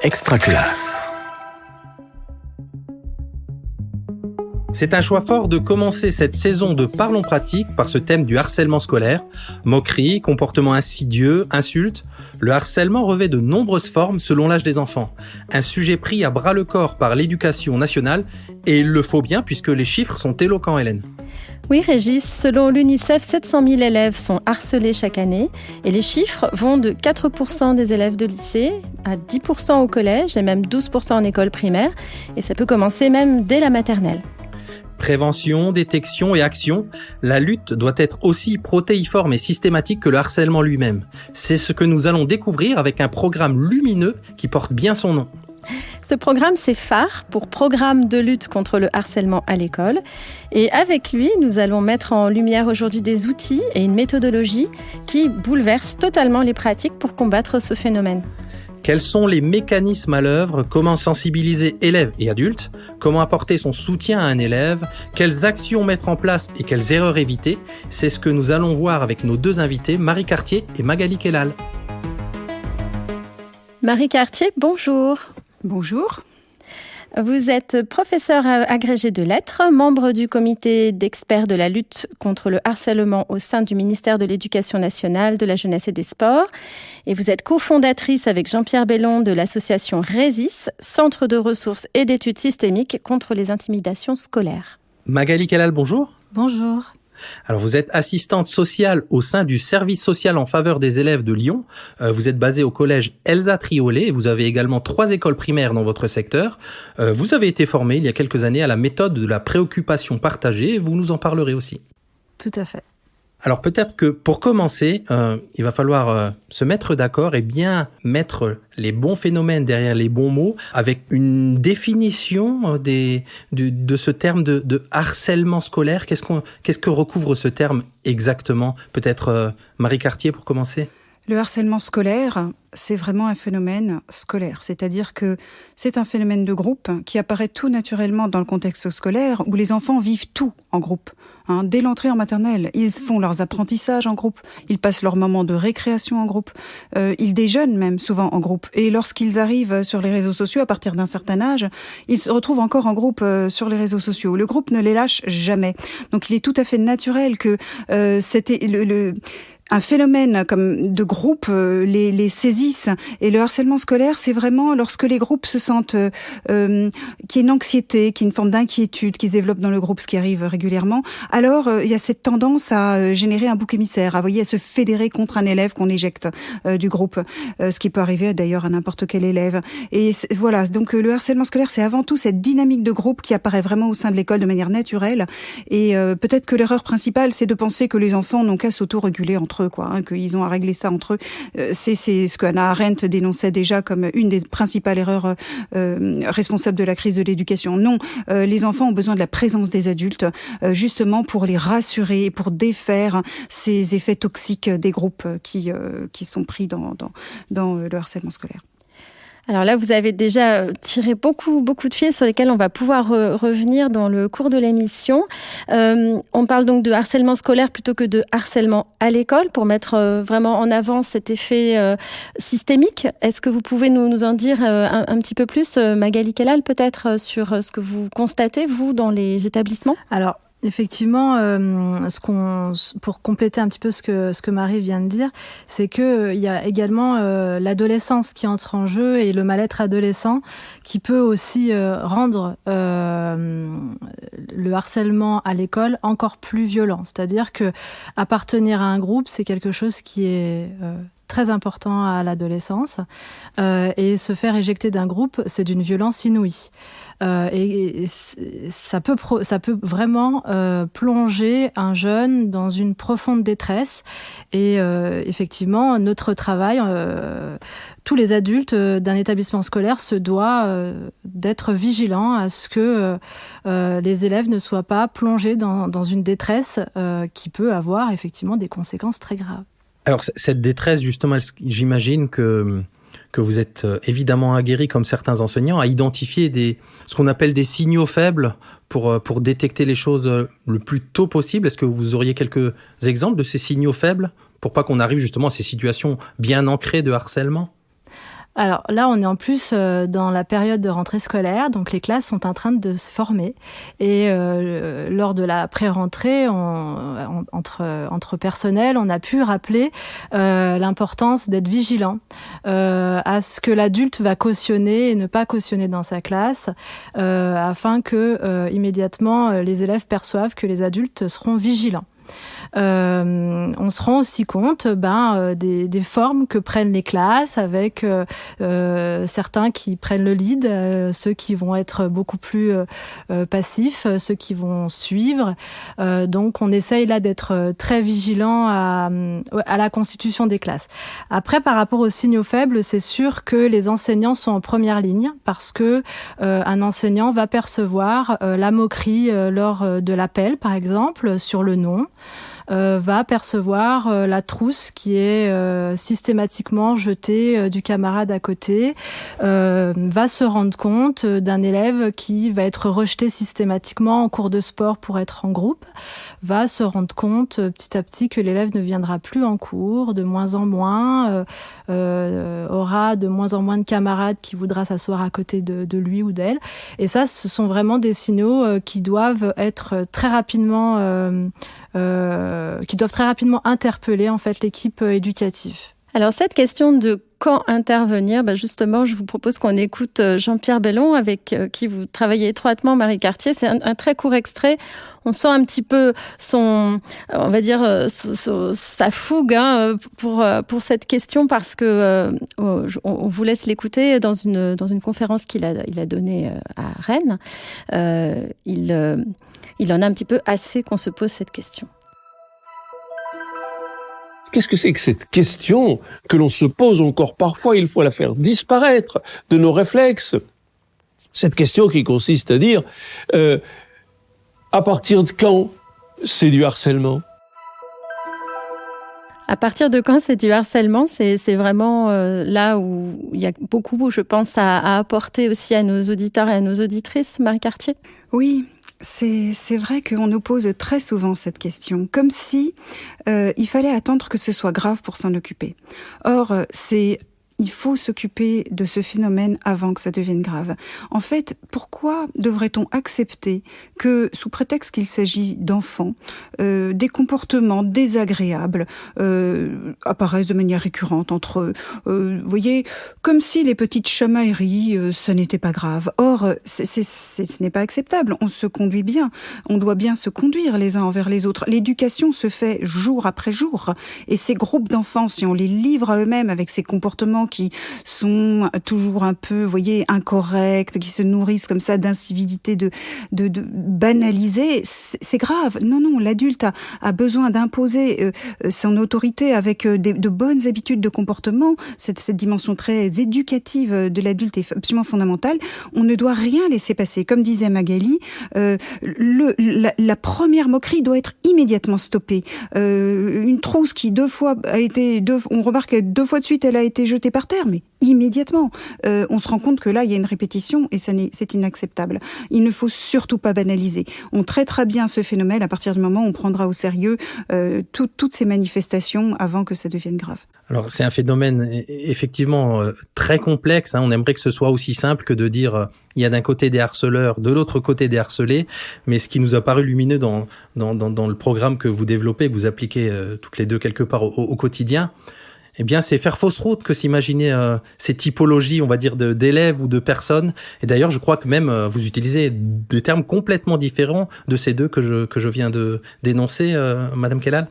Extraclasse. C'est un choix fort de commencer cette saison de Parlons pratique par ce thème du harcèlement scolaire. Moqueries, comportements insidieux, insultes. Le harcèlement revêt de nombreuses formes selon l'âge des enfants. Un sujet pris à bras le corps par l'éducation nationale, et il le faut bien puisque les chiffres sont éloquents, Hélène. Oui, Régis, selon l'UNICEF, 700 000 élèves sont harcelés chaque année et les chiffres vont de 4% des élèves de lycée à 10% au collège et même 12% en école primaire. Et ça peut commencer même dès la maternelle. Prévention, détection et action, la lutte doit être aussi protéiforme et systématique que le harcèlement lui-même. C'est ce que nous allons découvrir avec un programme lumineux qui porte bien son nom. Ce programme, c'est phare pour Programme de lutte contre le harcèlement à l'école. Et avec lui, nous allons mettre en lumière aujourd'hui des outils et une méthodologie qui bouleversent totalement les pratiques pour combattre ce phénomène. Quels sont les mécanismes à l'œuvre? Comment sensibiliser élèves et adultes? Comment apporter son soutien à un élève? Quelles actions mettre en place et quelles erreurs éviter? C'est ce que nous allons voir avec nos deux invités, Marie Cartier et Magali Kellal. Marie Cartier, bonjour. Bonjour. Vous êtes professeur agrégé de lettres, membre du comité d'experts de la lutte contre le harcèlement au sein du ministère de l'Éducation nationale, de la jeunesse et des sports. Et vous êtes cofondatrice avec Jean-Pierre Bellon de l'association RESIS, Centre de ressources et d'études systémiques contre les intimidations scolaires. Magali Kellal, bonjour. Bonjour. Alors, vous êtes assistante sociale au sein du service social en faveur des élèves de Lyon. Vous êtes basée au collège Elsa Triolet et vous avez également 3 écoles primaires dans votre secteur. Vous avez été formée il y a quelques années à la méthode de la préoccupation partagée et vous nous en parlerez aussi. Tout à fait. Alors peut-être que pour commencer, il va falloir se mettre d'accord et bien mettre les bons phénomènes derrière les bons mots avec une définition de ce terme de harcèlement scolaire. Qu'est-ce que recouvre ce terme exactement? Peut-être Marie Cartier pour commencer. Le harcèlement scolaire, c'est vraiment un phénomène scolaire. C'est-à-dire que c'est un phénomène de groupe qui apparaît tout naturellement dans le contexte scolaire où les enfants vivent tout en groupe. Dès l'entrée en maternelle, ils font leurs apprentissages en groupe, ils passent leurs moments de récréation en groupe, ils déjeunent même souvent en groupe. Et lorsqu'ils arrivent sur les réseaux sociaux, à partir d'un certain âge, ils se retrouvent encore en groupe sur les réseaux sociaux. Le groupe ne les lâche jamais. Donc il est tout à fait naturel que c'était un phénomène comme de groupe les saisisse. Et le harcèlement scolaire, c'est vraiment lorsque les groupes se sentent qu'il y a une anxiété, qu'il y a une forme d'inquiétude qui se développe dans le groupe, ce qui arrive régulièrement. Alors, il y a cette tendance à générer un bouc émissaire, à se fédérer contre un élève qu'on éjecte du groupe, ce qui peut arriver d'ailleurs à n'importe quel élève. Et voilà, donc le harcèlement scolaire, c'est avant tout cette dynamique de groupe qui apparaît vraiment au sein de l'école de manière naturelle. Et peut-être que l'erreur principale, c'est de penser que les enfants n'ont qu'à s'auto-réguler entre eux, qu'ils ont à régler ça entre eux. C'est ce que Hannah Arendt dénonçait déjà comme une des principales erreurs responsables de la crise de l'éducation. Non, les enfants ont besoin de la présence des adultes, justement pour les rassurer et pour défaire ces effets toxiques des groupes qui sont pris dans le harcèlement scolaire. Alors là, vous avez déjà tiré beaucoup de fils sur lesquels on va pouvoir revenir dans le cours de l'émission. On parle donc de harcèlement scolaire plutôt que de harcèlement à l'école pour mettre vraiment en avant cet effet systémique. Est-ce que vous pouvez nous en dire un petit peu plus, Magali Kellal, peut-être, sur ce que vous constatez, vous, dans les établissements? Alors, effectivement, pour compléter un petit peu ce que Marie vient de dire, c'est que il y a également l'adolescence qui entre en jeu et le mal-être adolescent qui peut aussi rendre le harcèlement à l'école encore plus violent. C'est-à-dire que appartenir à un groupe, c'est quelque chose qui est très important à l'adolescence et se faire éjecter d'un groupe, c'est d'une violence inouïe. Et ça peut vraiment plonger un jeune dans une profonde détresse. Et effectivement, notre travail, tous les adultes d'un établissement scolaire se doivent d'être vigilants à ce que les élèves ne soient pas plongés dans une détresse qui peut avoir effectivement des conséquences très graves. Alors cette détresse, justement, j'imagine que vous êtes évidemment aguerri, comme certains enseignants, à identifier ce qu'on appelle des signaux faibles pour détecter les choses le plus tôt possible. Est-ce que vous auriez quelques exemples de ces signaux faibles pour pas qu'on arrive justement à ces situations bien ancrées de harcèlement ? Alors là, on est en plus dans la période de rentrée scolaire, donc les classes sont en train de se former. Et lors de la pré-rentrée, entre personnel, on a pu rappeler l'importance d'être vigilant à ce que l'adulte va cautionner et ne pas cautionner dans sa classe, afin que immédiatement les élèves perçoivent que les adultes seront vigilants. On se rend aussi compte des formes que prennent les classes, avec certains qui prennent le lead, ceux qui vont être beaucoup plus passifs, ceux qui vont suivre. Donc on essaye là d'être très vigilant à la constitution des classes. Après, par rapport aux signaux faibles, c'est sûr que les enseignants sont en première ligne, parce que un enseignant va percevoir la moquerie lors de l'appel, par exemple, sur le nom. Va percevoir la trousse qui est systématiquement jetée du camarade à côté, va se rendre compte d'un élève qui va être rejeté systématiquement en cours de sport pour être en groupe, va se rendre compte petit à petit que l'élève ne viendra plus en cours, de moins en moins, aura de moins en moins de camarades qui voudra s'asseoir à côté de lui ou d'elle. Et ça, ce sont vraiment des signaux qui doivent être très rapidement interpeller en fait l'équipe éducative. Alors cette question de quand intervenir, justement, je vous propose qu'on écoute Jean-Pierre Bellon, avec qui vous travaillez étroitement, Marie Cartier. C'est un très court extrait. On sent un petit peu sa fougue pour cette question, parce que on vous laisse l'écouter dans une conférence qu'il a donnée à Rennes. Il en a un petit peu assez qu'on se pose cette question. Qu'est-ce que c'est que cette question que l'on se pose encore parfois? Il faut la faire disparaître de nos réflexes. Cette question qui consiste à dire à partir de quand c'est du harcèlement? À partir de quand c'est du harcèlement? C'est vraiment là où il y a beaucoup, je pense, à apporter aussi à nos auditeurs et à nos auditrices, Marie Cartier. Oui. C'est vrai qu'on nous pose très souvent cette question, comme si il fallait attendre que ce soit grave pour s'en occuper. Or, il faut s'occuper de ce phénomène avant que ça devienne grave. En fait, pourquoi devrait-on accepter que, sous prétexte qu'il s'agit d'enfants, des comportements désagréables apparaissent de manière récurrente entre eux? Vous voyez, comme si les petites chamailleries, ça n'était pas grave. Or, ce n'est pas acceptable. On se conduit bien. On doit bien se conduire les uns envers les autres. L'éducation se fait jour après jour. Et ces groupes d'enfants, si on les livre à eux-mêmes avec ces comportements qui sont toujours un peu, vous voyez, incorrects, qui se nourrissent comme ça d'incivilité, de banaliser, c'est grave. Non, l'adulte a besoin d'imposer son autorité avec de bonnes habitudes de comportement. Cette dimension très éducative de l'adulte est absolument fondamentale. On ne doit rien laisser passer. Comme disait Magali, la première moquerie doit être immédiatement stoppée. Une trousse qui on remarque que 2 fois de suite elle a été jetée par terre, mais immédiatement. On se rend compte que là, il y a une répétition et c'est inacceptable. Il ne faut surtout pas banaliser. On traitera bien ce phénomène à partir du moment où on prendra au sérieux toutes ces manifestations avant que ça devienne grave. Alors, c'est un phénomène effectivement très complexe. On aimerait que ce soit aussi simple que de dire il y a d'un côté des harceleurs, de l'autre côté des harcelés. Mais ce qui nous a paru lumineux dans le programme que vous développez, que vous appliquez toutes les deux quelque part au quotidien, eh bien, c'est faire fausse route que s'imaginer ces typologies, on va dire, d'élèves ou de personnes. Et d'ailleurs, je crois que même vous utilisez des termes complètement différents de ces deux que je viens de dénoncer, Madame Kellal.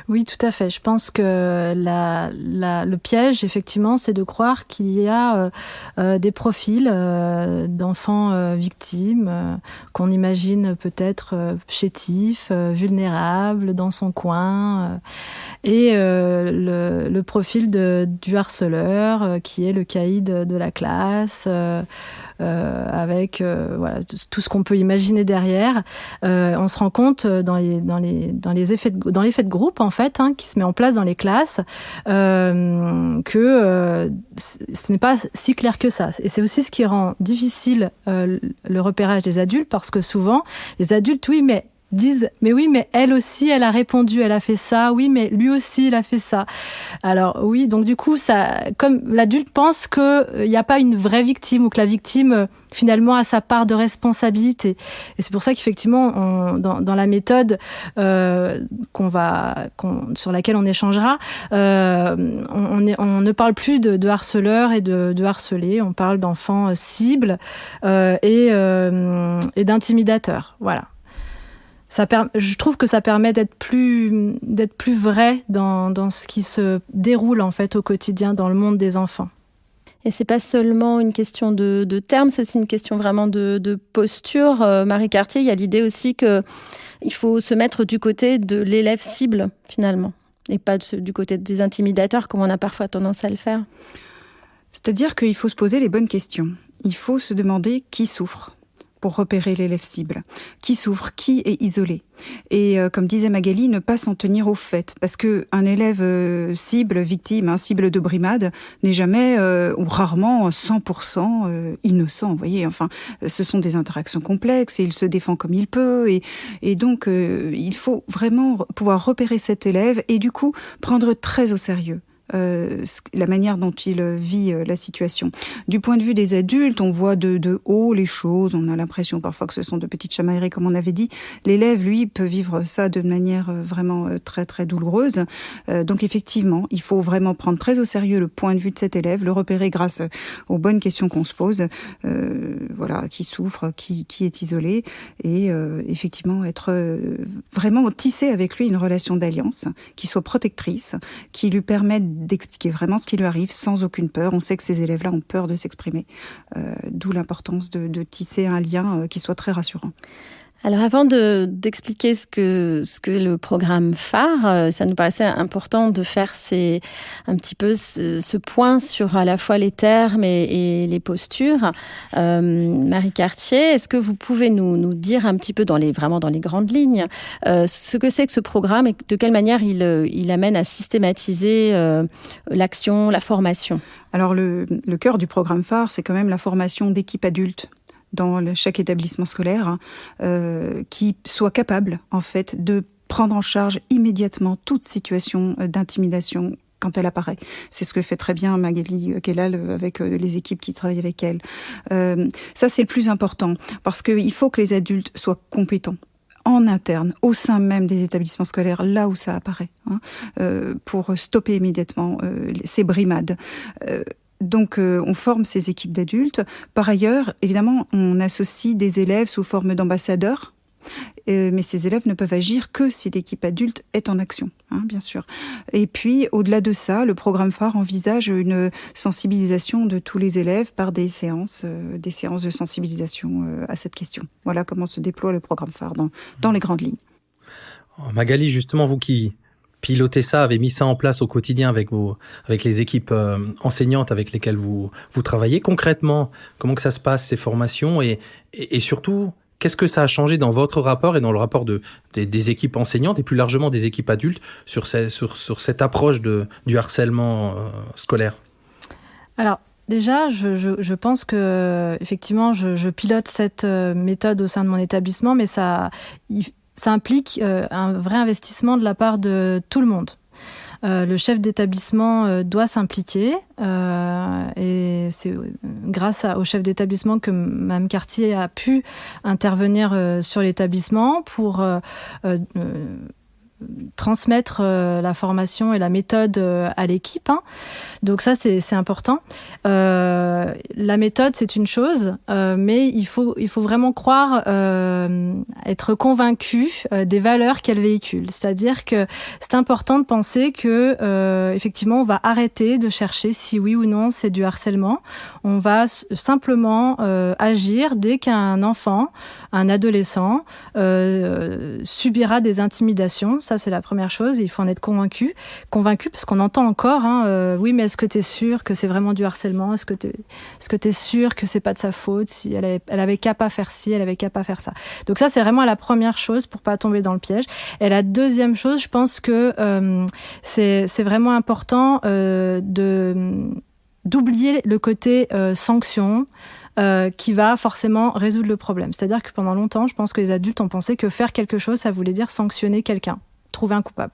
Oui, tout à fait. Je pense que le piège, effectivement, c'est de croire qu'il y a des profils d'enfants victimes qu'on imagine peut-être chétifs, vulnérables, dans son coin, et le profil du harceleur qui est le caïd de la classe. Avec tout ce qu'on peut imaginer derrière. On se rend compte dans les effets de groupe en fait, qui se met en place dans les classes, que ce n'est pas si clair que ça. Et c'est aussi ce qui rend difficile le repérage des adultes, parce que souvent les adultes, oui, mais disent mais oui, mais elle aussi elle a répondu, elle a fait ça, oui mais lui aussi il a fait ça. Alors oui, donc du coup ça, comme l'adulte pense que il n'y a pas une vraie victime ou que la victime finalement a sa part de responsabilité. Et c'est pour ça qu'effectivement dans la méthode sur laquelle on échangera, on ne parle plus de harceleurs et de harcelés, on parle d'enfants cibles et d'intimidateurs. Voilà. Je trouve que ça permet d'être plus vrai dans ce qui se déroule en fait au quotidien dans le monde des enfants. Et c'est pas seulement une question de termes, c'est aussi une question vraiment de posture. Marie Cartier, il y a l'idée aussi que il faut se mettre du côté de l'élève cible finalement, et pas du côté des intimidateurs comme on a parfois tendance à le faire. C'est-à-dire qu'il faut se poser les bonnes questions. Il faut se demander qui souffre pour repérer l'élève cible. Qui souffre, qui est isolé. Et comme disait Magali, ne pas s'en tenir au fait. Parce que un élève cible, victime, cible de brimade, n'est jamais ou rarement 100% innocent. Vous voyez, enfin, ce sont des interactions complexes et il se défend comme il peut. Et donc, il faut vraiment pouvoir repérer cet élève et du coup, prendre très au sérieux la manière dont il vit la situation. Du point de vue des adultes, on voit de haut les choses, on a l'impression parfois que ce sont de petites chamailleries comme on avait dit. L'élève, lui, peut vivre ça de manière vraiment très très douloureuse. Donc effectivement, il faut vraiment prendre très au sérieux le point de vue de cet élève, le repérer grâce aux bonnes questions qu'on se pose. Voilà, qui souffre, qui est isolé, et effectivement être vraiment tisser avec lui une relation d'alliance qui soit protectrice, qui lui permette d'expliquer vraiment ce qui lui arrive sans aucune peur. On sait que ces élèves-là ont peur de s'exprimer, d'où l'importance de tisser un lien qui soit très rassurant. Alors avant d'expliquer ce que le programme phare, ça nous paraissait important de faire un petit peu ce point sur à la fois les termes et les postures. Marie Cartier, est-ce que vous pouvez nous dire un petit peu vraiment dans les grandes lignes ce que c'est que ce programme et de quelle manière il amène à systématiser l'action, la formation? Alors le cœur du programme phare, c'est quand même la formation d'équipes adultes dans chaque établissement scolaire, qui soit capable, en fait, de prendre en charge immédiatement toute situation d'intimidation quand elle apparaît. C'est ce que fait très bien Magali Kellal avec les équipes qui travaillent avec elle. Ça, c'est le plus important, parce qu'il faut que les adultes soient compétents en interne, au sein même des établissements scolaires, là où ça apparaît, pour stopper immédiatement ces brimades. Donc, on forme ces équipes d'adultes. Par ailleurs, évidemment, on associe des élèves sous forme d'ambassadeurs. Mais ces élèves ne peuvent agir que si l'équipe adulte est en action, bien sûr. Et puis, au-delà de ça, le programme phare envisage une sensibilisation de tous les élèves par des séances de sensibilisation à cette question. Voilà comment se déploie le programme phare dans les grandes lignes. Magali, justement, vous qui pilotez ça, avez mis ça en place au quotidien avec les équipes enseignantes avec lesquelles vous travaillez. Concrètement, comment que ça se passe, ces formations et surtout, qu'est-ce que ça a changé dans votre rapport et dans le rapport des équipes enseignantes et plus largement des équipes adultes sur cette approche du harcèlement scolaire? Alors, déjà, je pense que effectivement, je pilote cette méthode au sein de mon établissement, mais ça implique un vrai investissement de la part de tout le monde. Le chef d'établissement doit s'impliquer et c'est grâce au chef d'établissement que Mme Cartier a pu intervenir sur l'établissement pour transmettre la formation et la méthode à l'équipe. Donc ça, c'est important. La méthode, c'est une chose, mais il faut vraiment croire, être convaincu des valeurs qu'elle véhicule. C'est-à-dire que c'est important de penser que effectivement, on va arrêter de chercher si oui ou non c'est du harcèlement. On va simplement agir dès qu'un enfant, un adolescent, subira des intimidations. Ça, c'est la première chose. Il faut en être convaincu parce qu'on entend encore, oui, mais est-ce que tu es sûr que c'est vraiment du harcèlement? Est-ce que tu es sûr que c'est pas de sa faute? Si elle avait qu'à pas faire ci, elle avait qu'à pas faire ça. Donc ça, c'est vraiment la première chose pour pas tomber dans le piège. Et la deuxième chose, je pense que c'est vraiment important d'oublier le côté sanction. qui va forcément résoudre le problème. C'est-à-dire que pendant longtemps, je pense que les adultes ont pensé que faire quelque chose, ça voulait dire sanctionner quelqu'un, trouver un coupable.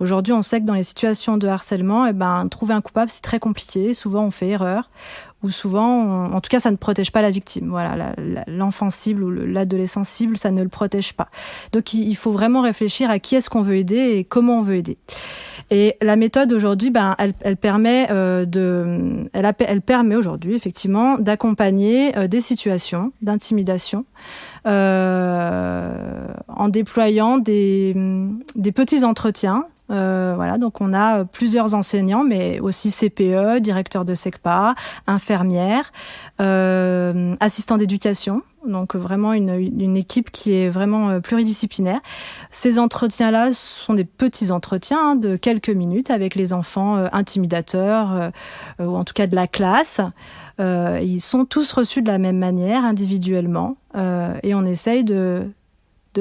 Aujourd'hui, on sait que dans les situations de harcèlement, trouver un coupable, c'est très compliqué. Souvent, on fait erreur. Ou souvent, en tout cas, ça ne protège pas la victime. Voilà, l'enfant cible ou l'adolescent cible, ça ne le protège pas. Donc, il faut vraiment réfléchir à qui est-ce qu'on veut aider et comment on veut aider. Et la méthode aujourd'hui, elle permet aujourd'hui effectivement d'accompagner des situations d'intimidation en déployant des petits entretiens. Voilà, donc on a plusieurs enseignants, mais aussi CPE, directeur de SECPA, infirmières, assistants d'éducation. Donc vraiment une équipe qui est vraiment pluridisciplinaire. Ces entretiens-là sont des petits entretiens de quelques minutes avec les enfants intimidateurs ou en tout cas de la classe. Ils sont tous reçus de la même manière, individuellement, et on essaye de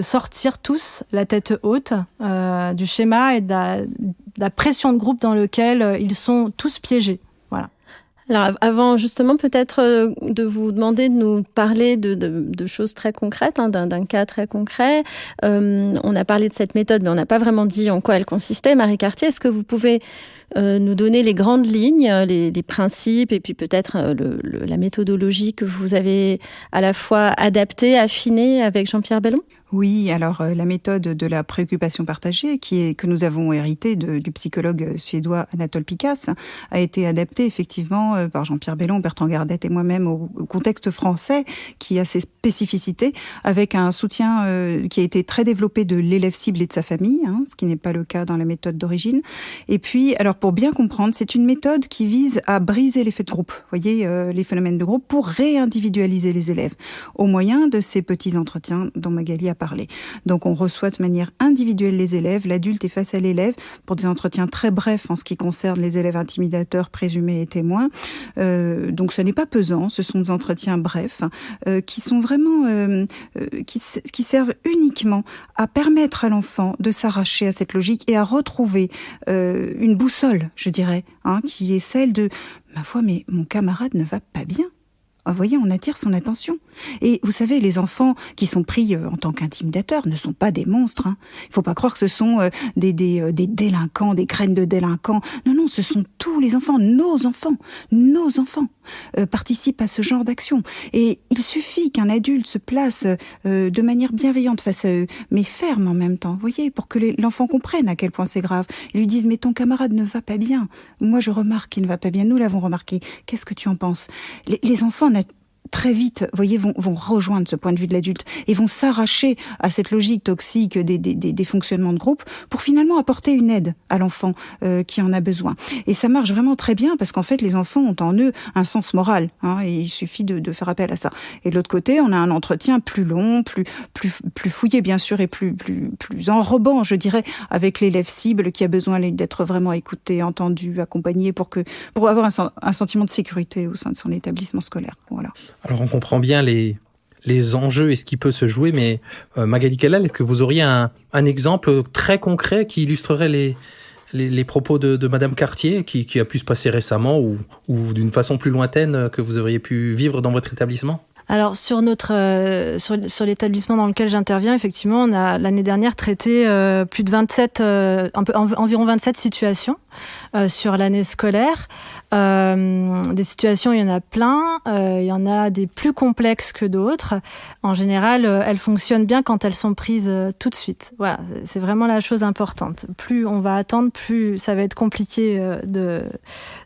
sortir tous la tête haute du schéma et de la pression de groupe dans lequel ils sont tous piégés. Voilà. Alors avant justement peut-être de vous demander de nous parler de choses très concrètes, d'un cas très concret. On a parlé de cette méthode, mais on n'a pas vraiment dit en quoi elle consistait. Marie Cartier, est-ce que vous pouvez nous donner les grandes lignes, les principes et puis peut-être la méthodologie que vous avez à la fois adaptée, affinée avec Jean-Pierre Bellon ? Oui, alors la méthode de la préoccupation partagée, que nous avons héritée du psychologue suédois Anatole Pikas, a été adaptée effectivement par Jean-Pierre Bellon, Bertrand Gardette et moi-même au contexte français qui a ses spécificités, avec un soutien qui a été très développé de l'élève cible et de sa famille, ce qui n'est pas le cas dans la méthode d'origine. Et puis, alors pour bien comprendre, c'est une méthode qui vise à briser l'effet de groupe, voyez, les phénomènes de groupe, pour réindividualiser les élèves, au moyen de ces petits entretiens dont Magali a parlé. Donc on reçoit de manière individuelle les élèves, l'adulte est face à l'élève pour des entretiens très brefs en ce qui concerne les élèves intimidateurs présumés et témoins. Donc ce n'est pas pesant, ce sont des entretiens brefs qui sont vraiment qui servent uniquement à permettre à l'enfant de s'arracher à cette logique et à retrouver une boussole, je dirais, qui est celle de ma foi, mais mon camarade ne va pas bien. Vous voyez, on attire son attention. Et vous savez, les enfants qui sont pris en tant qu'intimidateurs ne sont pas des monstres. Il faut pas croire que ce sont des délinquants, des graines de délinquants. Non, ce sont tous les enfants, nos enfants participent à ce genre d'action. Et il suffit qu'un adulte se place de manière bienveillante face à eux, mais ferme en même temps, vous voyez, pour que l'enfant comprenne à quel point c'est grave. Ils lui disent, mais ton camarade ne va pas bien. Moi, je remarque qu'il ne va pas bien. Nous l'avons remarqué. Qu'est-ce que tu en penses ? Les enfants très vite, vous voyez, vont rejoindre ce point de vue de l'adulte et vont s'arracher à cette logique toxique des fonctionnements de groupe pour finalement apporter une aide à l'enfant qui en a besoin. Et ça marche vraiment très bien parce qu'en fait, les enfants ont en eux un sens moral, et il suffit de faire appel à ça. Et de l'autre côté, on a un entretien plus long, plus fouillé bien sûr et plus enrobant, je dirais, avec l'élève cible qui a besoin d'être vraiment écouté, entendu, accompagné pour avoir un sentiment de sécurité au sein de son établissement scolaire. Voilà. Alors on comprend bien les enjeux et ce qui peut se jouer, mais Magali Kellal, est-ce que vous auriez un exemple très concret qui illustrerait les propos de Madame Cartier qui a pu se passer récemment ou d'une façon plus lointaine que vous auriez pu vivre dans votre établissement ? Alors sur sur l'établissement dans lequel j'interviens, effectivement, on a l'année dernière traité plus de environ 27 situations sur l'année scolaire. Des situations, il y en a plein. Il y en a des plus complexes que d'autres. En général, elles fonctionnent bien quand elles sont prises tout de suite. Voilà, c'est vraiment la chose importante. Plus on va attendre, plus ça va être compliqué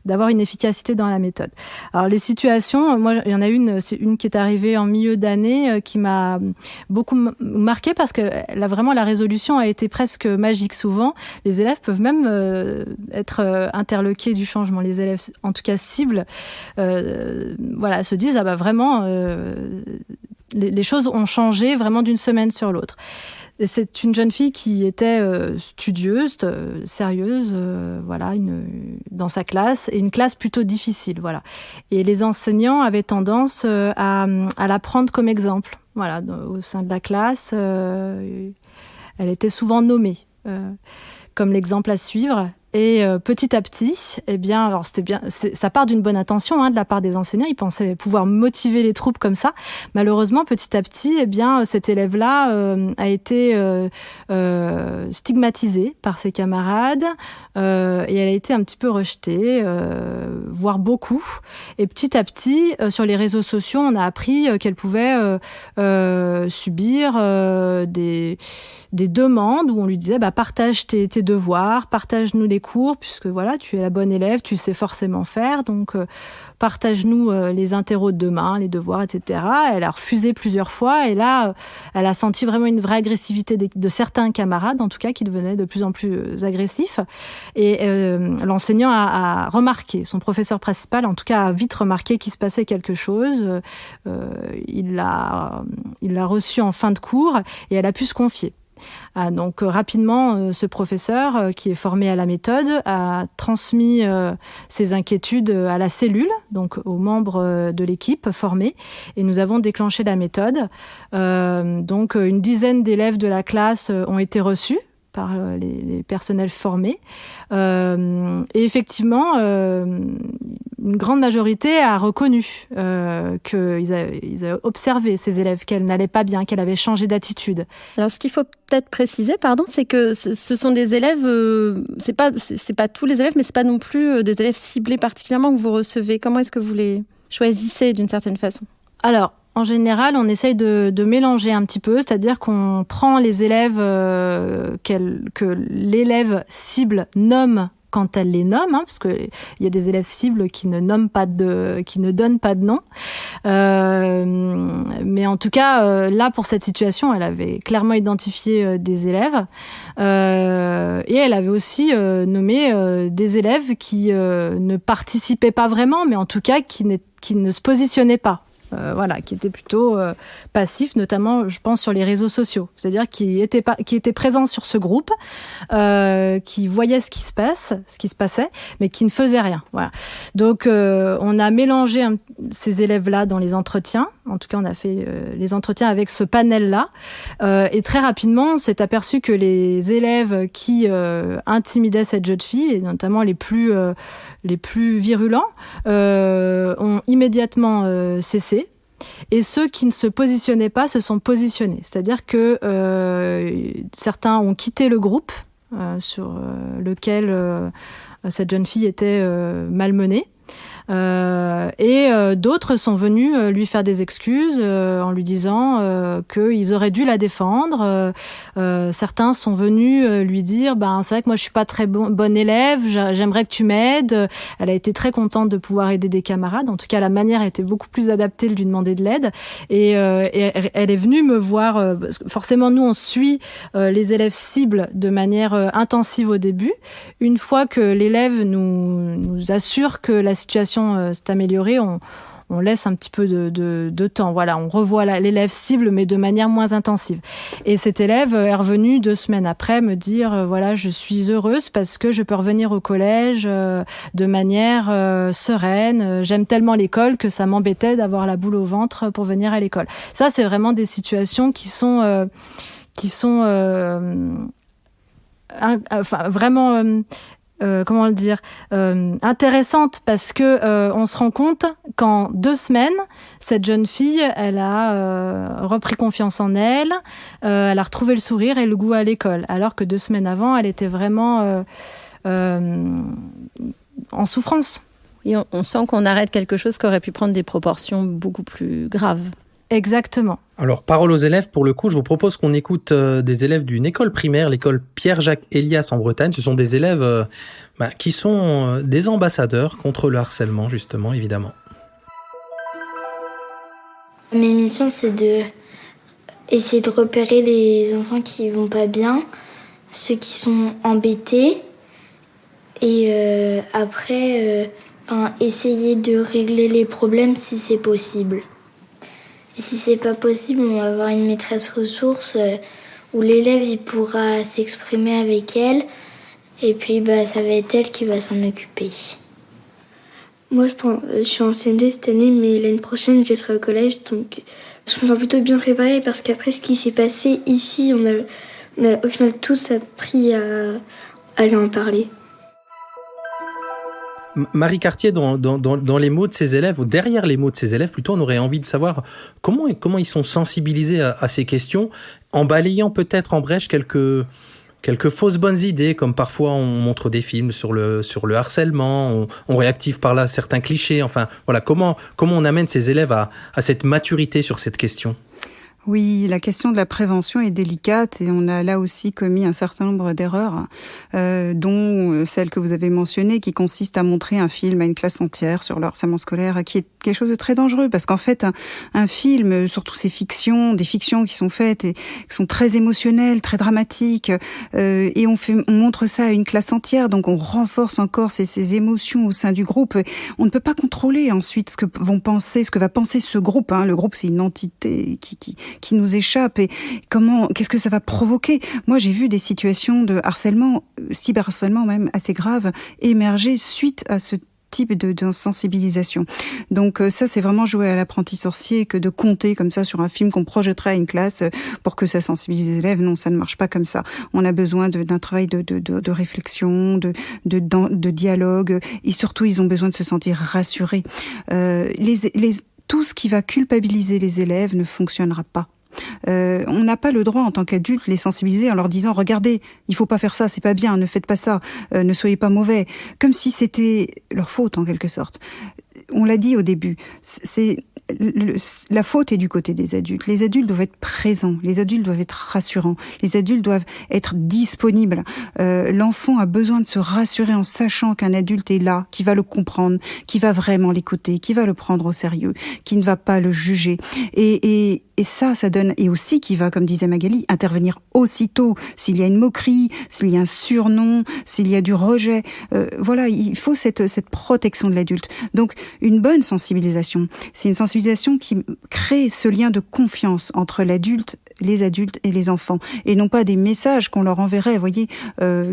d'avoir une efficacité dans la méthode. Alors les situations, moi, il y en a c'est une qui est arrivée en milieu d'année qui m'a beaucoup marquée parce que vraiment la résolution a été presque magique. Souvent, les élèves peuvent même être interloqués du changement. Les élèves, en tout cas cibles, se disent vraiment les choses ont changé vraiment d'une semaine sur l'autre. Et c'est une jeune fille qui était studieuse, sérieuse, dans sa classe, et une classe plutôt difficile, voilà. Et les enseignants avaient tendance à la prendre comme exemple, voilà, au sein de la classe. Elle était souvent nommée comme l'exemple à suivre. Et petit à petit, eh bien, alors ça part d'une bonne intention de la part des enseignants. Ils pensaient pouvoir motiver les troupes comme ça. Malheureusement, petit à petit, eh bien, cet élève-là a été stigmatisé par ses camarades et elle a été un petit peu rejetée, voire beaucoup. Et petit à petit, sur les réseaux sociaux, on a appris qu'elle pouvait subir des demandes où on lui disait partage tes devoirs, partage-nous les cours, puisque voilà, tu es la bonne élève, tu sais forcément faire, donc partage-nous les interros de demain, les devoirs, etc. Elle a refusé plusieurs fois et là, elle a senti vraiment une vraie agressivité de certains camarades, en tout cas, qui devenaient de plus en plus agressifs. Et l'enseignant a remarqué, son professeur principal, en tout cas, a vite remarqué qu'il se passait quelque chose. Il l'a reçue en fin de cours et elle a pu se confier. Donc rapidement, ce professeur qui est formé à la méthode a transmis ses inquiétudes à la cellule, donc aux membres de l'équipe formée, et nous avons déclenché la méthode. Donc une dizaine d'élèves de la classe ont été reçus par les personnels formés. Et effectivement, une grande majorité a reconnu qu'ils avaient observé ces élèves, qu'elle n'allait pas bien, qu'elle avait changé d'attitude. Alors, ce qu'il faut peut-être préciser, c'est que ce sont des élèves, c'est pas tous les élèves, mais c'est pas non plus des élèves ciblés particulièrement que vous recevez. Comment est-ce que vous les choisissez d'une certaine façon ? Alors, en général, on essaye de mélanger un petit peu, c'est-à-dire qu'on prend les élèves que l'élève cible nomme quand elle les nomme, parce que il y a des élèves cibles qui ne donnent pas de nom. Mais en tout cas, là pour cette situation, elle avait clairement identifié des élèves et elle avait aussi nommé des élèves qui ne participaient pas vraiment, mais en tout cas qui ne se positionnaient pas. Qui était plutôt passif, notamment, je pense, sur les réseaux sociaux. C'est-à-dire qui était présent sur ce groupe, qui voyait ce qui se passait, mais qui ne faisait rien. Voilà. Donc, on a mélangé ces élèves-là dans les entretiens. En tout cas, on a fait les entretiens avec ce panel-là. Et très rapidement, on s'est aperçu que les élèves qui intimidaient cette jeune fille, et notamment les plus virulents, ont immédiatement cessé. Et ceux qui ne se positionnaient pas se sont positionnés. C'est-à-dire que certains ont quitté le groupe sur lequel cette jeune fille était malmenée. Et d'autres sont venus lui faire des excuses en lui disant qu'ils auraient dû la défendre. Certains sont venus lui dire c'est vrai que moi je suis pas très bonne élève, j'aimerais que tu m'aides. Elle a été très contente de pouvoir aider des camarades. En tout cas, la manière était beaucoup plus adaptée de lui demander de l'aide. Et elle est venue me voir. Parce que forcément, nous on suit les élèves cibles de manière intensive au début. Une fois que l'élève nous assure que la situation s'est améliorée, on laisse un petit peu de temps. Voilà, on revoit l'élève cible, mais de manière moins intensive. Et cet élève est revenu 2 semaines après me dire je suis heureuse parce que je peux revenir au collège de manière sereine. J'aime tellement l'école que ça m'embêtait d'avoir la boule au ventre pour venir à l'école. Ça, c'est vraiment des situations qui sont vraiment intéressante parce que on se rend compte qu'en 2 semaines, cette jeune fille, elle a repris confiance en elle, elle a retrouvé le sourire et le goût à l'école, alors que 2 semaines avant, elle était vraiment en souffrance. Et on sent qu'on arrête quelque chose qui aurait pu prendre des proportions beaucoup plus graves. Exactement. Alors, parole aux élèves, pour le coup, je vous propose qu'on écoute des élèves d'une école primaire, l'école Pierre-Jacques Elias en Bretagne. Ce sont des élèves qui sont des ambassadeurs contre le harcèlement, justement, évidemment. Mes missions, c'est essayer de repérer les enfants qui vont pas bien, ceux qui sont embêtés, et après, essayer de régler les problèmes si c'est possible. Et si c'est pas possible, on va avoir une maîtresse ressource où l'élève il pourra s'exprimer avec elle. Et puis ça va être elle qui va s'en occuper. Moi je suis en CM2 cette année, mais l'année prochaine je serai au collège. Donc je me sens plutôt bien préparée parce qu'après ce qui s'est passé ici, on a au final tous appris à lui en parler. Marie Cartier, dans les mots de ses élèves, ou derrière les mots de ses élèves, plutôt, on aurait envie de savoir comment ils sont sensibilisés à ces questions, en balayant peut-être en brèche quelques fausses bonnes idées, comme parfois on montre des films sur le harcèlement, on réactive par là certains clichés. Enfin, voilà, comment on amène ses élèves à cette maturité sur cette question ? Oui, la question de la prévention est délicate et on a là aussi commis un certain nombre d'erreurs, dont celle que vous avez mentionnée, qui consiste à montrer un film à une classe entière sur le harcèlement scolaire, qui est quelque chose de très dangereux, parce qu'en fait, un film, surtout des fictions qui sont faites et qui sont très émotionnelles, très dramatiques, et on montre ça à une classe entière, donc on renforce encore ces émotions au sein du groupe. On ne peut pas contrôler ensuite ce que va penser ce groupe. Le groupe, c'est une entité qui nous échappe, et qu'est-ce que ça va provoquer? Moi, j'ai vu des situations de harcèlement, cyberharcèlement même assez graves, émerger suite à ce type de sensibilisation. Donc ça, c'est vraiment jouer à l'apprenti sorcier que de compter comme ça sur un film qu'on projetterait à une classe pour que ça sensibilise les élèves. Non, ça ne marche pas comme ça. On a besoin d'un travail de réflexion, de dialogue, et surtout, ils ont besoin de se sentir rassurés. Tout ce qui va culpabiliser les élèves ne fonctionnera pas. On n'a pas le droit en tant qu'adulte de les sensibiliser en leur disant « Regardez, il faut pas faire ça, c'est pas bien, ne faites pas ça, ne soyez pas mauvais », comme si c'était leur faute en quelque sorte. On l'a dit au début, la faute est du côté des adultes. Les adultes doivent être présents, les adultes doivent être rassurants, les adultes doivent être disponibles. L'enfant a besoin de se rassurer en sachant qu'un adulte est là, qui va le comprendre, qui va vraiment l'écouter, qui va le prendre au sérieux, qui ne va pas le juger. Et ça donne, et aussi qui va, comme disait Magali, intervenir aussitôt s'il y a une moquerie, s'il y a un surnom, s'il y a du rejet. Voilà, il faut cette protection de l'adulte. Donc, une bonne sensibilisation, c'est une sensibilisation qui crée ce lien de confiance entre les adultes et les enfants, et non pas des messages qu'on leur enverrait, vous voyez,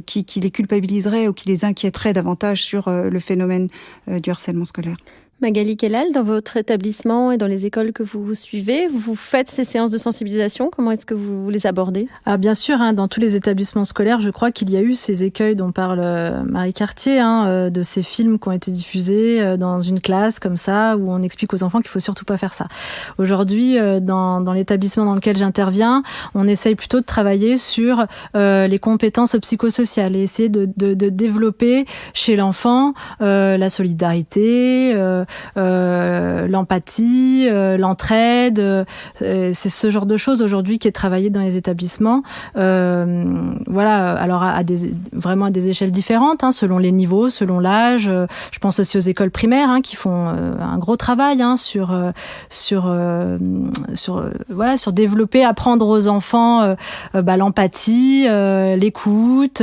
qui les culpabiliseraient ou qui les inquiéteraient davantage sur le phénomène du harcèlement scolaire. Magali Kellal, dans votre établissement et dans les écoles que vous suivez, vous faites ces séances de sensibilisation. Comment est-ce que vous les abordez ? Bien sûr, dans tous les établissements scolaires, je crois qu'il y a eu ces écueils dont parle Marie Cartier, de ces films qui ont été diffusés dans une classe comme ça, où on explique aux enfants qu'il faut surtout pas faire ça. Aujourd'hui, dans l'établissement dans lequel j'interviens, on essaye plutôt de travailler sur les compétences psychosociales et essayer de développer chez l'enfant la solidarité, l'empathie, l'entraide, c'est ce genre de choses aujourd'hui qui est travaillé dans les établissements. Voilà, alors vraiment à des échelles différentes, selon les niveaux, selon l'âge. Je pense aussi aux écoles primaires qui font un gros travail sur développer, apprendre aux enfants l'empathie, l'écoute,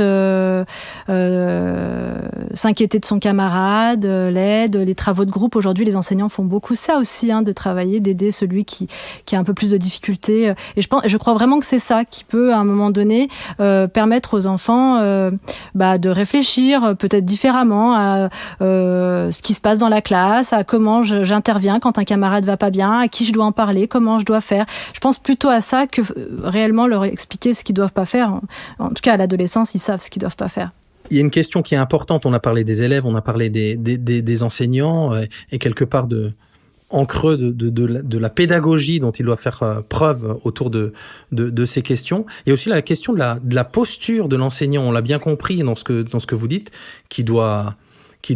s'inquiéter de son camarade, l'aide, les travaux de groupe. Aujourd'hui, les enseignants font beaucoup ça aussi, de travailler, d'aider celui qui a un peu plus de difficultés. Et je crois vraiment que c'est ça qui peut, à un moment donné, permettre aux enfants de réfléchir peut-être différemment à ce qui se passe dans la classe, à comment j'interviens quand un camarade va pas bien, à qui je dois en parler, comment je dois faire. Je pense plutôt à ça que réellement leur expliquer ce qu'ils doivent pas faire. En tout cas, à l'adolescence, ils savent ce qu'ils doivent pas faire. Il y a une question qui est importante. On a parlé des élèves, on a parlé des enseignants, et quelque part en creux de la pédagogie dont ils doivent faire preuve autour de ces questions. Il y a aussi la question de la posture de l'enseignant. On l'a bien compris dans ce que vous dites, qui doit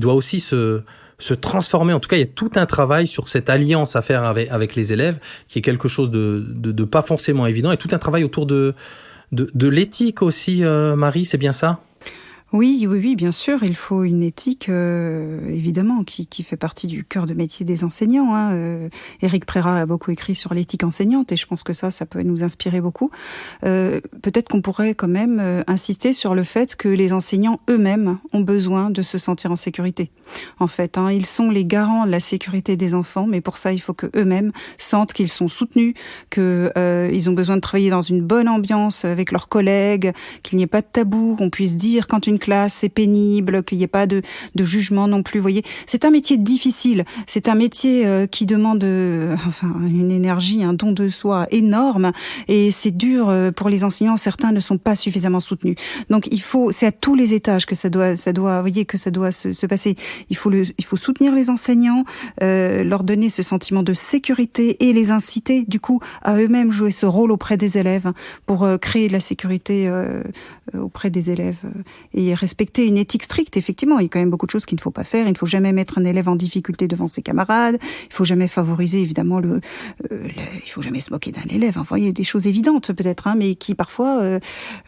aussi se transformer. En tout cas, il y a tout un travail sur cette alliance à faire avec les élèves, qui est quelque chose de pas forcément évident, et tout un travail autour de l'éthique aussi. Marie, c'est bien ça ? Oui, bien sûr, il faut une éthique, évidemment, qui fait partie du cœur de métier des enseignants. Éric Prérat a beaucoup écrit sur l'éthique enseignante, et je pense que ça peut nous inspirer beaucoup. Peut-être qu'on pourrait quand même insister sur le fait que les enseignants eux-mêmes ont besoin de se sentir en sécurité. En fait, ils sont les garants de la sécurité des enfants, mais pour ça, il faut que eux-mêmes sentent qu'ils sont soutenus, que ils ont besoin de travailler dans une bonne ambiance avec leurs collègues, qu'il n'y ait pas de tabou, qu'on puisse dire quand une une classe, c'est pénible, qu'il n'y ait pas de jugement non plus. Vous voyez, c'est un métier difficile. C'est un métier qui demande une énergie, un don de soi énorme. Et c'est dur pour les enseignants. Certains ne sont pas suffisamment soutenus. Donc c'est à tous les étages que ça doit, vous voyez, que ça doit se passer. Il faut soutenir les enseignants, leur donner ce sentiment de sécurité et les inciter, du coup, à eux-mêmes jouer ce rôle auprès des élèves pour créer de la sécurité auprès des élèves et respecter une éthique stricte. Effectivement, il y a quand même beaucoup de choses qu'il ne faut pas faire. Il ne faut jamais mettre un élève en difficulté devant ses camarades. Il ne faut jamais favoriser, évidemment, il faut jamais se moquer d'un élève. Vous voyez, des choses évidentes peut-être, mais qui parfois,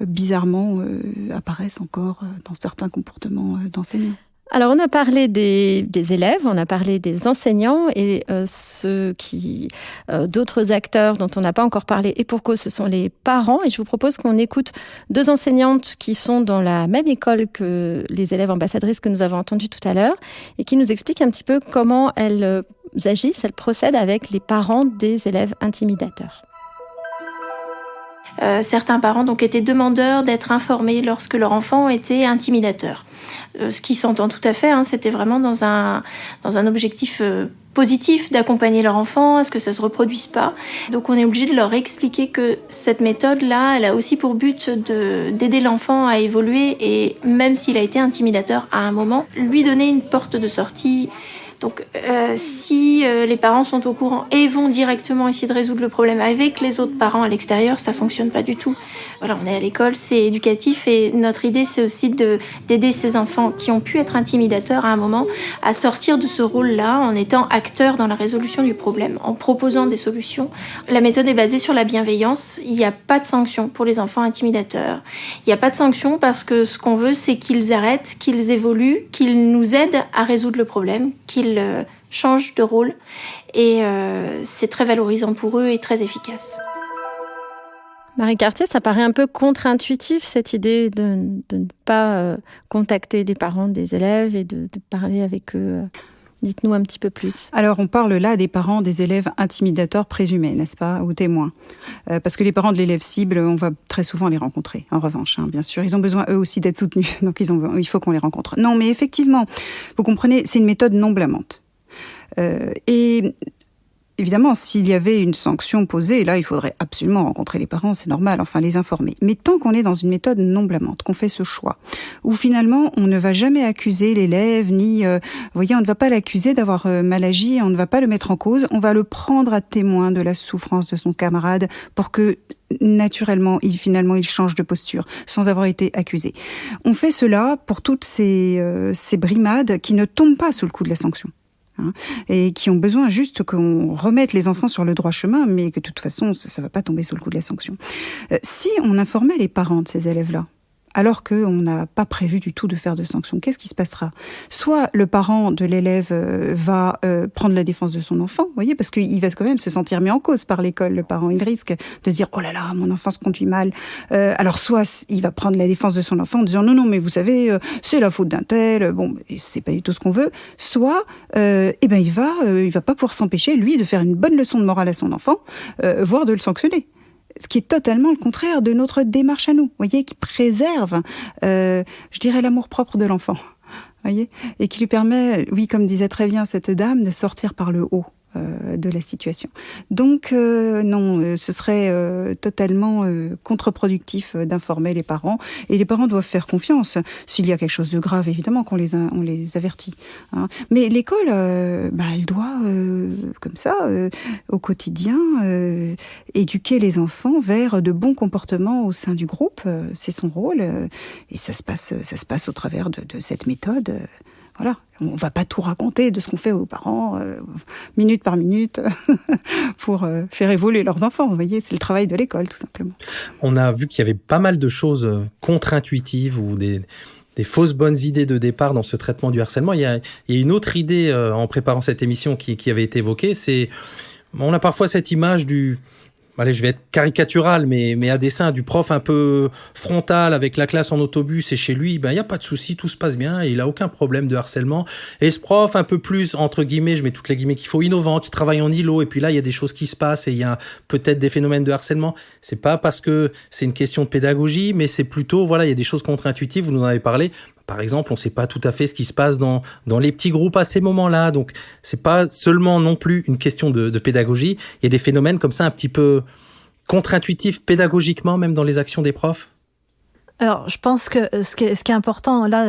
bizarrement, apparaissent encore dans certains comportements d'enseignants. Alors, on a parlé des élèves, on a parlé des enseignants et d'autres acteurs dont on n'a pas encore parlé et pour cause, ce sont les parents. Et je vous propose qu'on écoute 2 enseignantes qui sont dans la même école que les élèves ambassadrices que nous avons entendues tout à l'heure et qui nous expliquent un petit peu comment elles agissent, elles procèdent avec les parents des élèves intimidateurs. Certains parents donc étaient demandeurs d'être informés lorsque leur enfant était intimidateur. Ce qui s'entend tout à fait, c'était vraiment dans un objectif positif d'accompagner leur enfant à ce que ça se reproduise pas. Donc on est obligé de leur expliquer que cette méthode-là, elle a aussi pour but d'aider l'enfant à évoluer et même s'il a été intimidateur à un moment, lui donner une porte de sortie. Donc si les parents sont au courant et vont directement essayer de résoudre le problème avec les autres parents à l'extérieur, ça fonctionne pas du tout. Voilà, on est à l'école, c'est éducatif et notre idée c'est aussi d'aider ces enfants qui ont pu être intimidateurs à un moment à sortir de ce rôle-là en étant acteurs dans la résolution du problème, en proposant des solutions. La méthode est basée sur la bienveillance, il n'y a pas de sanction pour les enfants intimidateurs. Il n'y a pas de sanction parce que ce qu'on veut c'est qu'ils arrêtent, qu'ils évoluent, qu'ils nous aident à résoudre le problème, qu'ils changent de rôle et c'est très valorisant pour eux et très efficace. Marie Cartier, ça paraît un peu contre-intuitif cette idée de ne pas contacter les parents des élèves et de parler avec eux. Dites-nous un petit peu plus. Alors, on parle là des parents des élèves intimidateurs présumés, n'est-ce pas, ou témoins. Parce que les parents de l'élève cible, on va très souvent les rencontrer, en revanche, bien sûr. Ils ont besoin, eux aussi, d'être soutenus, donc il faut qu'on les rencontre. Non, mais effectivement, vous comprenez, c'est une méthode non blâmante. Et évidemment, s'il y avait une sanction posée, là, il faudrait absolument rencontrer les parents, c'est normal, enfin les informer. Mais tant qu'on est dans une méthode non blâmante, qu'on fait ce choix, où finalement on ne va jamais accuser l'élève, ni, vous voyez, on ne va pas l'accuser d'avoir mal agi, on ne va pas le mettre en cause, on va le prendre à témoin de la souffrance de son camarade pour que naturellement, il change de posture, sans avoir été accusé. On fait cela pour toutes ces brimades qui ne tombent pas sous le coup de la sanction. Et qui ont besoin juste qu'on remette les enfants sur le droit chemin, mais que de toute façon, ça ne va pas tomber sous le coup de la sanction. Si on informait les parents de ces élèves-là, alors qu'on n'a pas prévu du tout de faire de sanctions, qu'est-ce qui se passera ? Soit le parent de l'élève va prendre la défense de son enfant, vous voyez, parce qu'il va quand même se sentir mis en cause par l'école, le parent. Il risque de se dire « Oh là là, mon enfant se conduit mal ». Alors soit il va prendre la défense de son enfant en disant « Non, mais vous savez, c'est la faute d'un tel, bon, c'est pas du tout ce qu'on veut ». Soit, il va pas pouvoir s'empêcher, lui, de faire une bonne leçon de morale à son enfant, voire de le sanctionner. Ce qui est totalement le contraire de notre démarche à nous, vous voyez, qui préserve, je dirais, l'amour-propre de l'enfant, voyez, et qui lui permet, oui, comme disait très bien cette dame, de sortir par le haut de la situation. Donc, non, ce serait totalement contre-productif d'informer les parents, et les parents doivent faire confiance. S'il y a quelque chose de grave, évidemment qu'on les avertit. Mais l'école, elle doit, comme ça, au quotidien, éduquer les enfants vers de bons comportements au sein du groupe. C'est son rôle, et ça se passe au travers de cette méthode. Voilà, on va pas tout raconter de ce qu'on fait aux parents, minute par minute, pour faire évoluer leurs enfants. Vous voyez, c'est le travail de l'école, tout simplement. On a vu qu'il y avait pas mal de choses contre-intuitives ou des fausses bonnes idées de départ dans ce traitement du harcèlement. Il y a une autre idée en préparant cette émission qui avait été évoquée, c'est on a parfois cette image allez, je vais être caricatural, mais à dessein, du prof un peu frontal avec la classe en autobus et chez lui, il y a pas de souci, tout se passe bien et il a aucun problème de harcèlement. Et ce prof un peu plus, entre guillemets, je mets toutes les guillemets qu'il faut, innovant, qui travaille en îlot, et puis là, il y a des choses qui se passent et il y a peut-être des phénomènes de harcèlement. C'est pas parce que c'est une question de pédagogie, mais c'est plutôt, il y a des choses contre-intuitives, vous nous en avez parlé. Par exemple, on sait pas tout à fait ce qui se passe dans les petits groupes à ces moments-là. Donc, c'est pas seulement non plus une question de pédagogie. Il y a des phénomènes comme ça un petit peu contre-intuitifs pédagogiquement, même dans les actions des profs. Alors, je pense que ce qui est important là,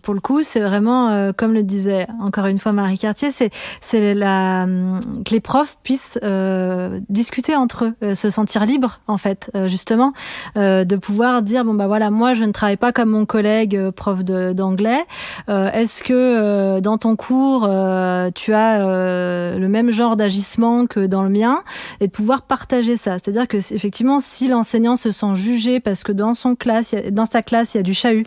pour le coup, c'est vraiment, comme le disait encore une fois Marie Cartier, c'est que les profs puissent discuter entre eux, se sentir libres en fait, justement, de pouvoir dire moi je ne travaille pas comme mon collègue prof d'anglais. Est-ce que dans ton cours tu as le même genre d'agissement que dans le mien, et de pouvoir partager ça. C'est-à-dire que effectivement, si l'enseignant se sent jugé parce que dans sa classe, il y a du chahut,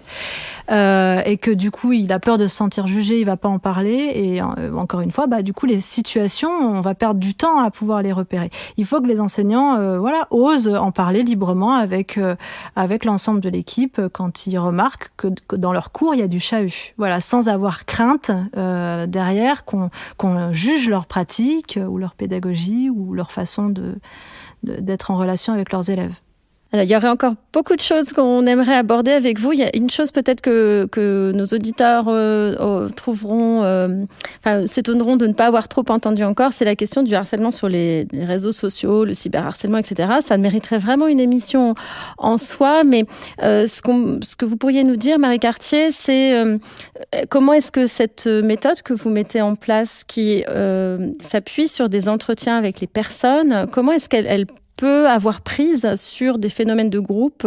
et que du coup, il a peur de se sentir jugé, il va pas en parler. Et encore une fois, du coup, les situations, on va perdre du temps à pouvoir les repérer. Il faut que les enseignants, osent en parler librement avec l'ensemble de l'équipe quand ils remarquent que dans leur cours, il y a du chahut. Voilà, sans avoir crainte derrière qu'on juge leur pratique ou leur pédagogie ou leur façon d'être en relation avec leurs élèves. Alors, il y aurait encore beaucoup de choses qu'on aimerait aborder avec vous. Il y a une chose peut-être que nos auditeurs trouveront, s'étonneront de ne pas avoir trop entendu encore, c'est la question du harcèlement sur les réseaux sociaux, le cyberharcèlement, etc. Ça mériterait vraiment une émission en soi, mais ce que vous pourriez nous dire, Marie Cartier, c'est comment est-ce que cette méthode que vous mettez en place, qui s'appuie sur des entretiens avec les personnes, comment est-ce qu'elle peut avoir prise sur des phénomènes de groupe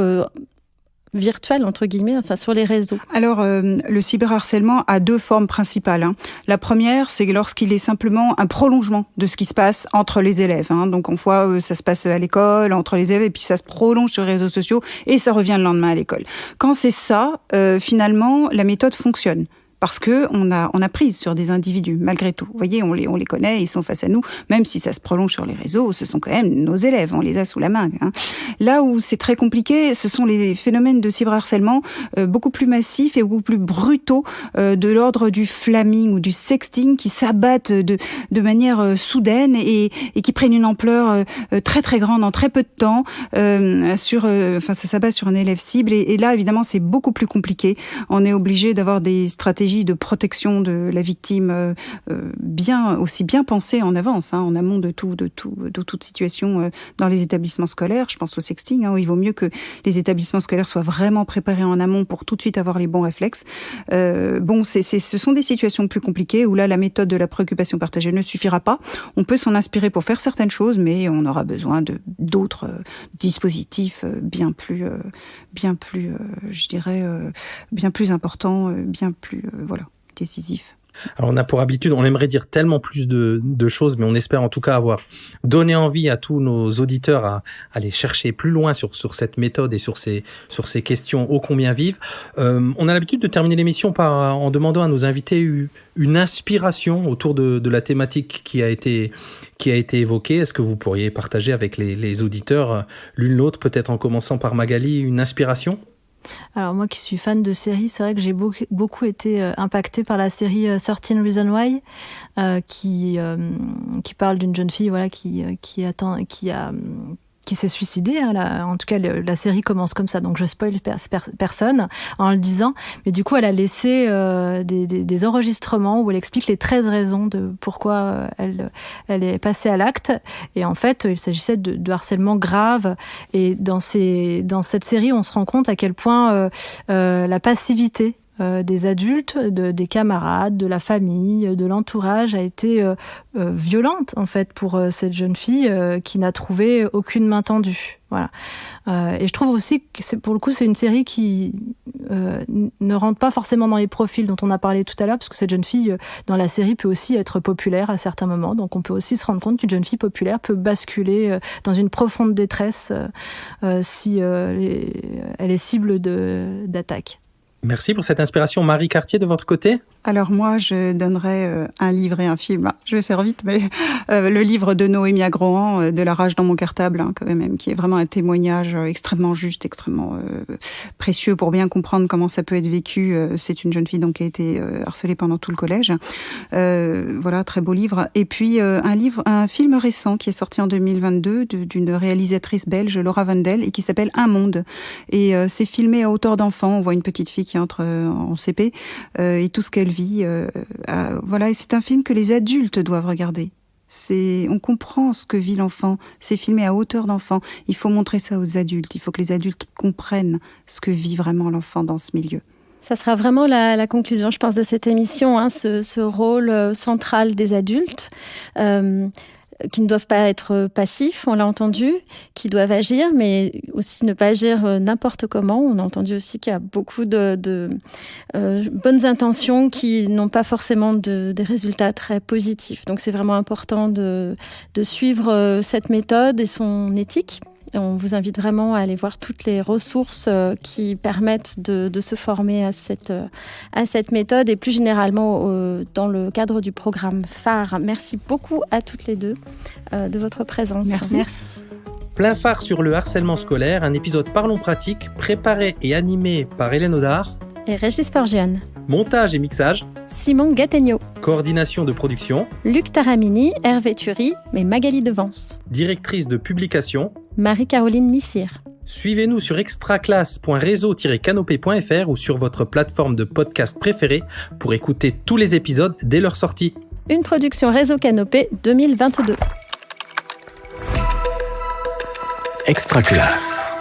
virtuels, entre guillemets, sur les réseaux? Alors, le cyberharcèlement a deux formes principales. La première, c'est lorsqu'il est simplement un prolongement de ce qui se passe entre les élèves. Donc, on voit, ça se passe à l'école, entre les élèves, et puis ça se prolonge sur les réseaux sociaux, et ça revient le lendemain à l'école. Quand c'est ça, finalement, la méthode fonctionne. Parce que on a prise sur des individus, malgré tout. Vous voyez, on les connaît, ils sont face à nous, même si ça se prolonge sur les réseaux, ce sont quand même nos élèves, on les a sous la main. Là où c'est très compliqué, ce sont les phénomènes de cyberharcèlement beaucoup plus massifs et beaucoup plus brutaux, de l'ordre du flamming ou du sexting, qui s'abattent de manière soudaine et qui prennent une ampleur très très grande en très peu de temps. Ça s'abat sur un élève cible, et là évidemment c'est beaucoup plus compliqué. On est obligé d'avoir des stratégies de protection de la victime aussi bien pensées en avance, en amont de toute situation dans les établissements scolaires. Je pense au sexting, où il vaut mieux que les établissements scolaires soient vraiment préparés en amont pour tout de suite avoir les bons réflexes. Ce sont des situations plus compliquées où là la méthode de la préoccupation partagée ne suffira pas. On peut s'en inspirer pour faire certaines choses, mais on aura besoin d'autres dispositifs bien plus importants, bien plus décisif. Alors on a pour habitude, on aimerait dire tellement plus de choses, mais on espère en tout cas avoir donné envie à tous nos auditeurs à aller chercher plus loin sur cette méthode et sur ces questions ô combien vives. On a l'habitude de terminer l'émission en demandant à nos invités une inspiration autour de la thématique qui a été évoquée. Est-ce que vous pourriez partager avec les auditeurs l'une l'autre, peut-être en commençant par Magali, une inspiration ? Alors moi qui suis fan de séries, c'est vrai que j'ai beaucoup été impactée par la série 13 Reasons Why, qui parle d'une jeune fille qui s'est suicidée. En tout cas, la série commence comme ça, donc je spoil personne en le disant. Mais du coup, elle a laissé des enregistrements où elle explique les 13 raisons de pourquoi elle est passée à l'acte. Et en fait, il s'agissait de harcèlement grave. Et dans cette série, on se rend compte à quel point la passivité des adultes, des camarades, de la famille, de l'entourage a été violente en fait pour cette jeune fille qui n'a trouvé aucune main tendue. Voilà. Et je trouve aussi que pour le coup c'est une série qui ne rentre pas forcément dans les profils dont on a parlé tout à l'heure, parce que cette jeune fille dans la série peut aussi être populaire à certains moments. Donc on peut aussi se rendre compte qu'une jeune fille populaire peut basculer dans une profonde détresse si elle est cible d'attaque. Merci pour cette inspiration. Marie Cartier, de votre côté ? Alors moi, je donnerais un livre et un film. Je vais faire vite, mais le livre de Noémie Agrohan, De la rage dans mon cartable, quand même, qui est vraiment un témoignage extrêmement juste, extrêmement précieux pour bien comprendre comment ça peut être vécu. C'est une jeune fille donc qui a été harcelée pendant tout le collège. Voilà, très beau livre. Et puis un film récent qui est sorti en 2022 d'une réalisatrice belge, Laura Vandel, et qui s'appelle Un monde. Et c'est filmé à hauteur d'enfant. On voit une petite fille qui entre en CP et tout ce qu'elle vit. Voilà, et c'est un film que les adultes doivent regarder. On comprend ce que vit l'enfant. C'est filmé à hauteur d'enfant. Il faut montrer ça aux adultes. Il faut que les adultes comprennent ce que vit vraiment l'enfant dans ce milieu. Ça sera vraiment la conclusion, je pense, de cette émission, hein, ce rôle central des adultes. Qui ne doivent pas être passifs, on l'a entendu, qui doivent agir, mais aussi ne pas agir n'importe comment. On a entendu aussi qu'il y a beaucoup de bonnes intentions qui n'ont pas forcément des résultats très positifs. Donc c'est vraiment important de suivre cette méthode et son éthique. On vous invite vraiment à aller voir toutes les ressources qui permettent de se former à cette méthode et plus généralement dans le cadre du programme phare. Merci beaucoup à toutes les deux de votre présence. Merci. Plein phare sur le harcèlement scolaire, un épisode Parlons pratique, préparé et animé par Hélène Audard et Régis Forgione. Montage et mixage, Simon Gattegno. Coordination de production, Luc Taramini, Hervé Thury et Magali Devance. Directrice de publication, Marie-Caroline Missire. Suivez-nous sur extraclasse.réseau-canopé.fr ou sur votre plateforme de podcast préférée pour écouter tous les épisodes dès leur sortie. Une production Réseau Canopé 2022. Extraclasse.